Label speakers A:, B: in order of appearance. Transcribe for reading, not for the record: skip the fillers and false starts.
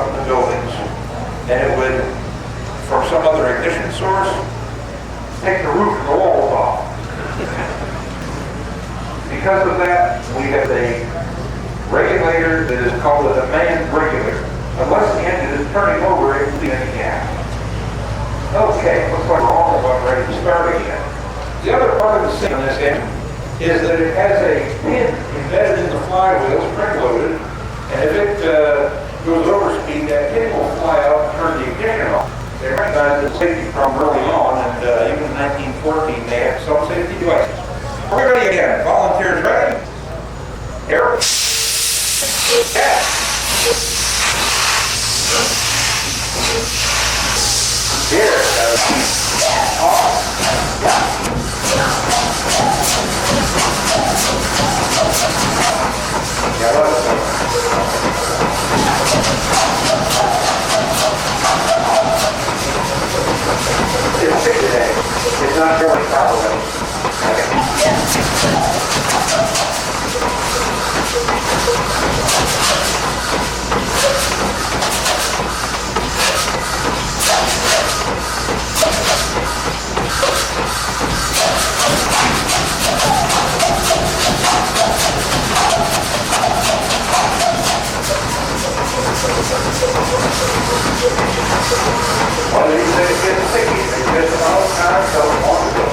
A: up in the buildings, and it would, from some other ignition source, take the roof and the walls off. Because of that, we have a regulator that is called a demand regulator. Unless the engine is turning over, it will be in the gas. Okay, looks like we're all about ready to start again. The other part of the system on this engine is that it has a pin embedded in the flywheel, spring-loaded, and if it goes over speed, that pin will fly out and turn the ignition off. They recognized the safety problem early on, and even in 1914, they had some safety devices. We're ready again. Volunteers ready? Here. Yeah. Here. Off. Yeah, it's sick today. It's not going properly. Well, they said it gets sticky. They just all the time, so it wants to go.